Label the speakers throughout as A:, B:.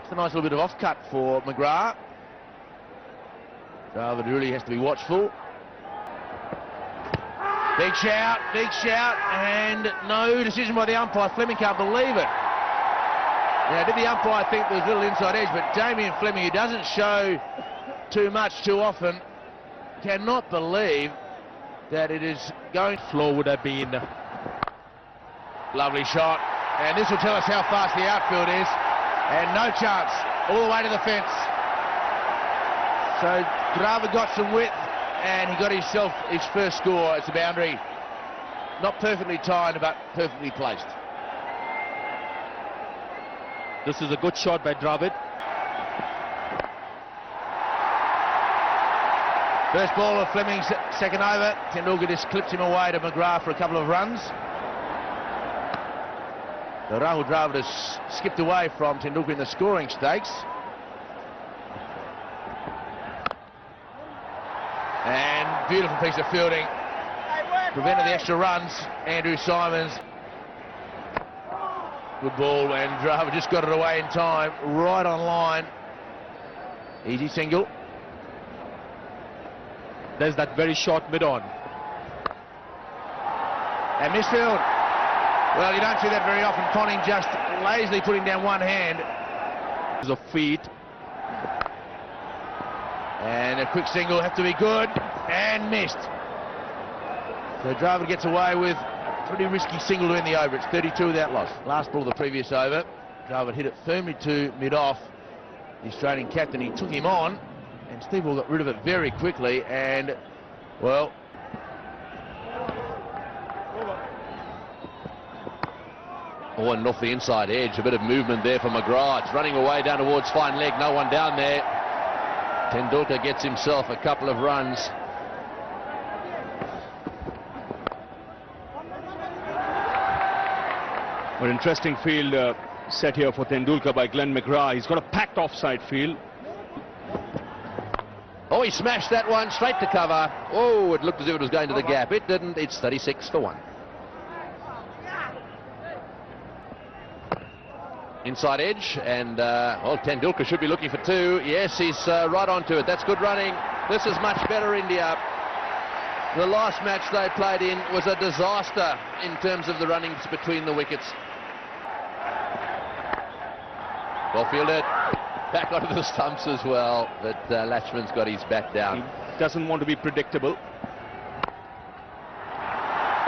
A: It's a nice little bit of off-cut for McGrath. Dravid really has to be watchful. Big shout, and no decision by the umpire. Fleming can't believe it. Now, did the umpire think there was a little inside edge, but Damien Fleming, who doesn't show too much too often, cannot believe that it is going.
B: Floor would have been.
A: Lovely shot, and this will tell us how fast the outfield is, and no chance, all the way to the fence. So Dravid got some width, and he got himself his first score. It's a boundary, not perfectly timed, but perfectly placed.
B: This is a good shot by Dravid.
A: First ball of Fleming's second over. Tendulkar just clips him away to McGrath for a couple of runs. So Rahul Dravid has skipped away from Tendulkar in the scoring stakes. And beautiful piece of fielding. Prevented the extra runs. Andrew Symonds. Good ball, and Dravid just got it away in time. Right on line. Easy single.
B: There's that very short mid-on.
A: And misfield. Well, you don't see that very often. Ponting just lazily putting down one hand.
B: There's a feed.
A: And a quick single, have to be good, and missed. So Dravid gets away with a pretty risky single to end the over. It's 32 without loss. Last ball of the previous over. Dravid hit it firmly to mid-off. The Australian captain, he took him on, and Steve Waugh got rid of it very quickly, and, well... Oh, and off the inside edge, a bit of movement there for McGrath. It's running away down towards fine leg, no one down there. Tendulkar gets himself a couple of runs.
B: An interesting field set here for Tendulkar by Glenn McGrath. He's got a packed offside field.
A: Oh, he smashed that one straight to cover. Oh, it looked as if it was going to the gap. It didn't. It's 36 for 1. Inside edge, and well, Tendulkar should be looking for 2. Yes, he's right onto it. That's good running. This is much better, India. The last match they played in was a disaster in terms of the runnings between the wickets. Well fielded. Back onto the stumps as well, but Latchman's got his bat down.
B: He doesn't want to be predictable.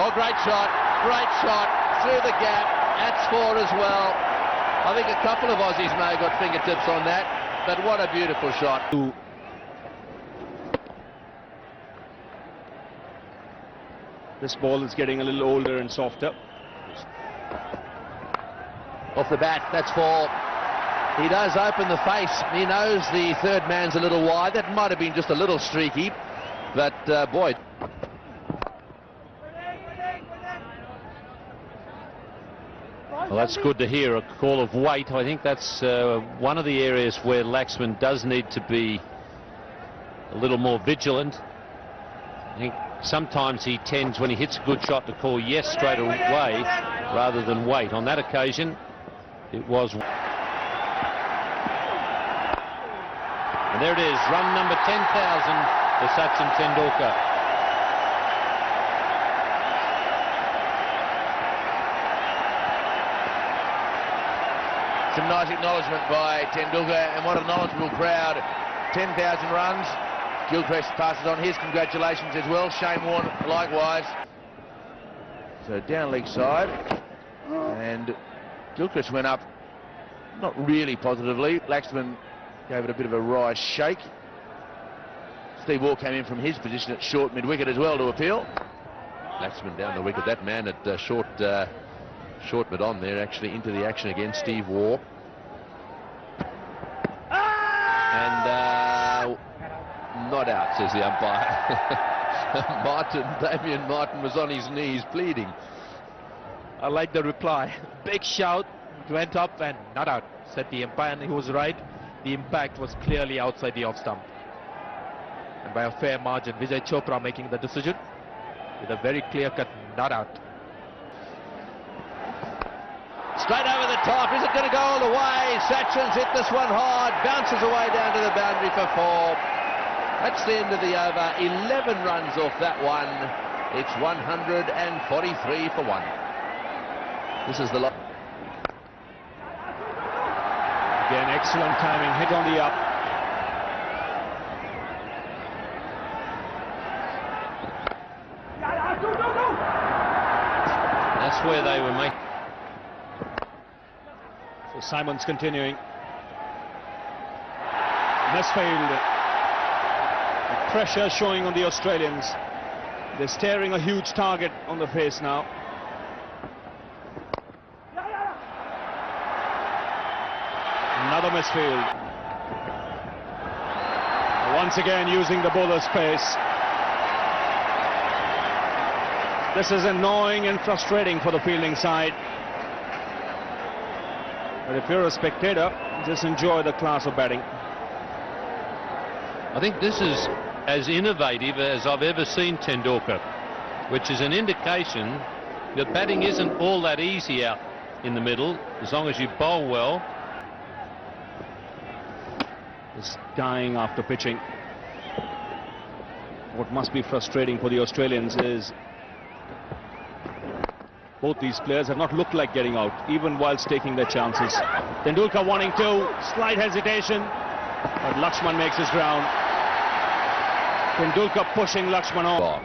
A: Oh, great shot through the gap. That's 4 as well. I think a couple of Aussies may have got fingertips on that, but what a beautiful shot.
B: This ball is getting a little older and softer.
A: Off the bat, that's 4. He does open the face. He knows the third man's a little wide. That might have been just a little streaky, but boy.
C: Well, that's good to hear, a call of weight. I think that's one of the areas where Laxman does need to be a little more vigilant. I think sometimes he tends, when he hits a good shot, to call yes straight away rather than wait. On that occasion, it was. And there it is, run number 10,000 for Sachin Tendulkar.
A: Some nice acknowledgement by Tendulkar, and what a knowledgeable crowd. 10,000 runs. Gilchrist passes on his congratulations as well. Shane Warne likewise. So down leg side, and Gilchrist went up not really positively. Laxman gave it a bit of a wry shake. Steve Waugh came in from his position at short mid-wicket as well to appeal. Laxman down the wicket. That man at short mid-on there, actually into the action again, Steve Waugh. And not out, says the umpire. Damien Martin was on his knees pleading.
B: I like the reply. Big shout, went up and not out, said the umpire, and he was right. The impact was clearly outside the off stump. And by a fair margin, Vijay Chopra making the decision with a very clear-cut not out.
A: straight over the top. Is it going to go all the way? Sachin's hit this one hard. Bounces away down to the boundary for 4. That's the end of the over. 11 runs off that one. It's 143 for 1. This is the lot.
D: Again, excellent timing. Hit on the up.
C: That's where they were making.
D: So Simon's continuing. Misfield. The pressure showing on the Australians. They're staring a huge target on the face now. Another misfield. Once again using the bowler's pace. This is annoying and frustrating for the fielding side. But if you're a spectator, just enjoy the class of batting.
C: I think this is as innovative as I've ever seen Tendulkar, which is an indication that batting isn't all that easy out in the middle, as long as you bowl well.
D: Just dying after pitching. What must be frustrating for the Australians is both these players have not looked like getting out, even whilst taking their chances. Tendulkar wanting to, slight hesitation, but Lakshman makes his ground. Tendulkar pushing Lakshman off.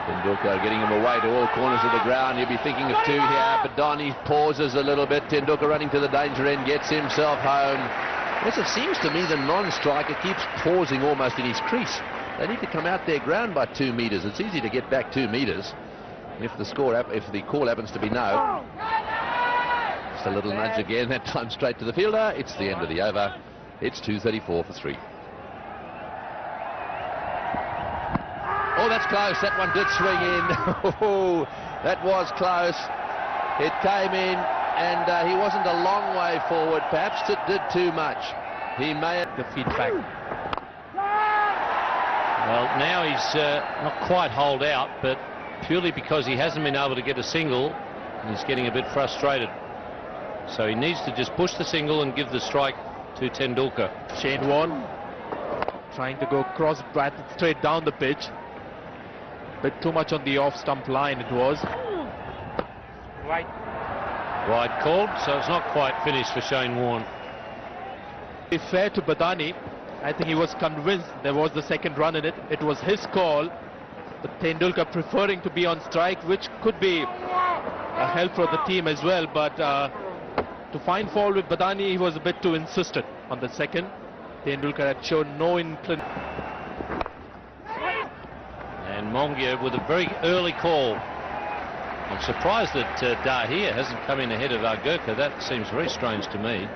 A: Tendulkar getting him away to all corners of the ground. You'll be thinking of 2 here. Badani pauses a little bit. Tendulkar running to the danger end, gets himself home. Yes, it seems to me the non-striker keeps pausing almost in his crease. They need to come out their ground by 2 metres. It's easy to get back 2 metres. If the call happens to be no, just a little nudge again. That time straight to the fielder. It's the end of the over. It's 234 for 3. Oh, that's close. That one did swing in. Oh, that was close. It came in, and he wasn't a long way forward. Perhaps it did too much. He may have
B: The feedback.
C: Well, now he's not quite holed out, but purely because he hasn't been able to get a single, he's getting a bit frustrated. So he needs to just push the single and give the strike to Tendulkar.
B: Shane Warne trying to go cross bat straight down the pitch. Bit too much on the off stump line it was.
C: Wide called, so it's not quite finished for Shane Warne.
B: To be fair to Badani, I think he was convinced there was the second run in it. It was his call, but Tendulkar preferring to be on strike, which could be a help for the team as well. But to find fault with Badani, he was a bit too insistent on the second. Tendulkar had shown no inclination.
C: And Mongia with a very early call. I'm surprised that Dahir hasn't come in ahead of Agarkar. That seems very strange to me.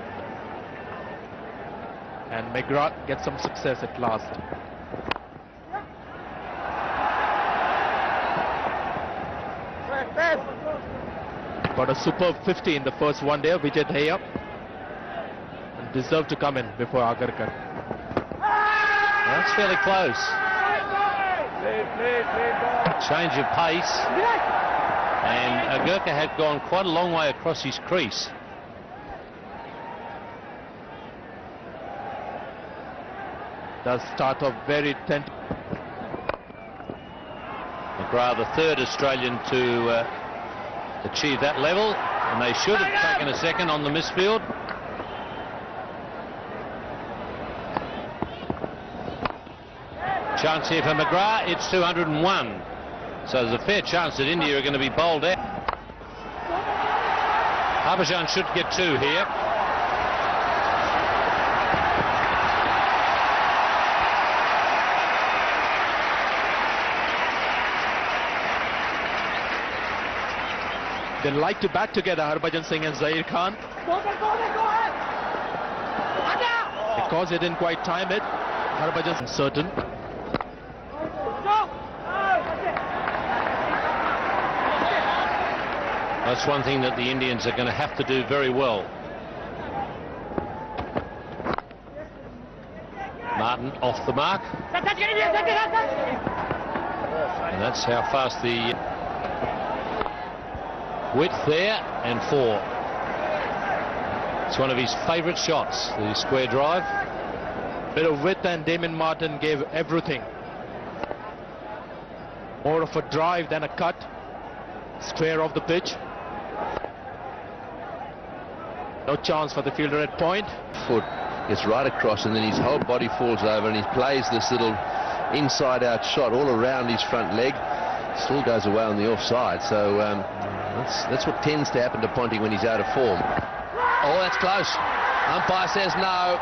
B: And McGrath gets some success at last. Got a superb 50 in the first one there, Vijay Daya, and deserved to come in before Agarkar.
C: That's fairly close. Change of pace. And Agarkar had gone quite a long way across his crease.
B: Does start off very tentative.
C: McGrath, the third Australian to achieve that level, and they should have taken a second on the misfield. Chance here for McGrath. It's 201. So there's a fair chance that India are going to be bowled out. Harbhajan should get 2 here.
B: They like to bat together, Harbhajan Singh and Zaheer Khan. Because they didn't quite time it, Harbhajan certain.
C: That's one thing that the Indians are going to have to do very well. Martin off the mark. And that's how fast the Width there and 4. It's one of his favourite shots, the square drive.
B: Bit of width, and Damon Martin gave everything. More of a drive than a cut. Square of the pitch. No chance for the fielder at point.
A: Foot gets right across and then his whole body falls over and he plays this little inside-out shot all around his front leg. Still goes away on the offside, so that's what tends to happen to Ponting when he's out of form. Oh, that's close. Umpire says no.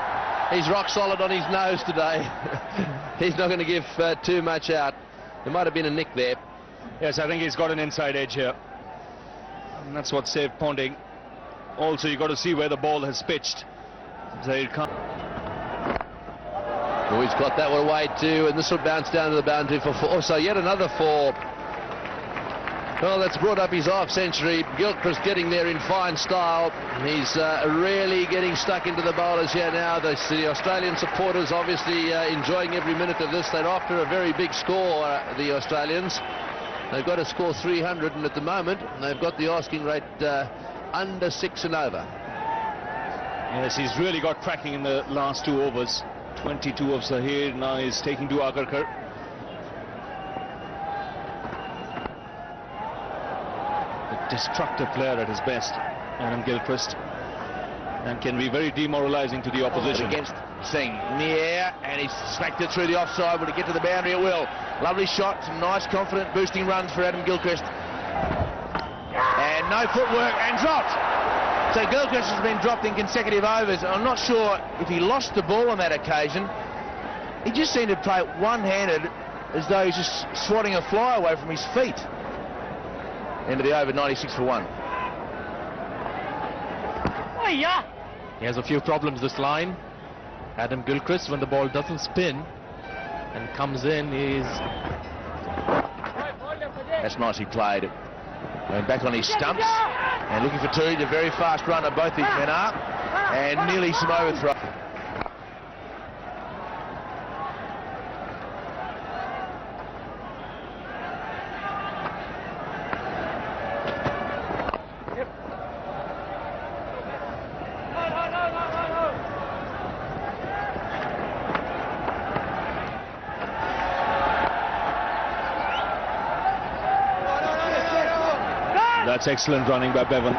A: He's rock solid on his nose today. He's not going to give too much out. There might have been a nick there.
D: Yes, I think he's got an inside edge here. And that's what saved Ponting. Also, you've got to see where the ball has pitched. Zaid Khan.
A: Oh, he's got that one away too, and this will bounce down to the boundary for 4. Oh, so yet another 4. Well, that's brought up his half century. Gilchrist getting there in fine style. He's really getting stuck into the bowlers here now. The Australian supporters obviously enjoying every minute of this. They're after a very big score, the Australians. They've got to score 300, and at the moment they've got the asking rate under 6 and over.
D: Yes, he's really got cracking in the last 2 overs. 22 of Zaheer, now he's taking to Agarkar. Destructive player at his best, Adam Gilchrist, and can be very demoralizing to the opposition.
A: Against Singh, near, and he's smacked it through the offside. Will he get to the boundary? It will. Lovely shot, some nice confident boosting runs for Adam Gilchrist. And no footwork, and dropped. So Gilchrist has been dropped in consecutive overs. I'm not sure if he lost the ball on that occasion. He just seemed to play one-handed, as though he's just swatting a fly away from his feet. Into the over, 96 for 1.
B: He has a few problems this line. Adam Gilchrist, when the ball doesn't spin and comes in, is...
A: That's nicely played. Going back on his stumps and looking for 2. The very fast runner, both these men are, and nearly some overthrow.
D: That's excellent running by Bevan.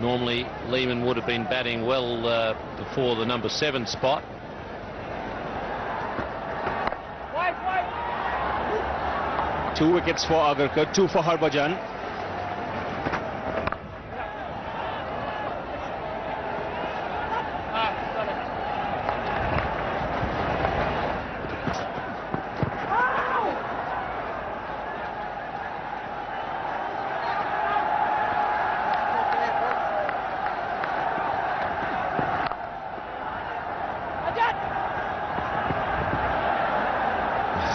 C: Normally, Lehmann would have been batting well before the number 7 spot.
D: Two wickets for Agarkar, 2 for Harbhajan.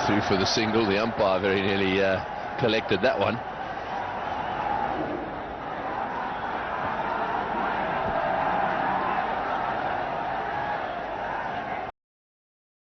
A: Through for the single. The umpire very nearly collected that one.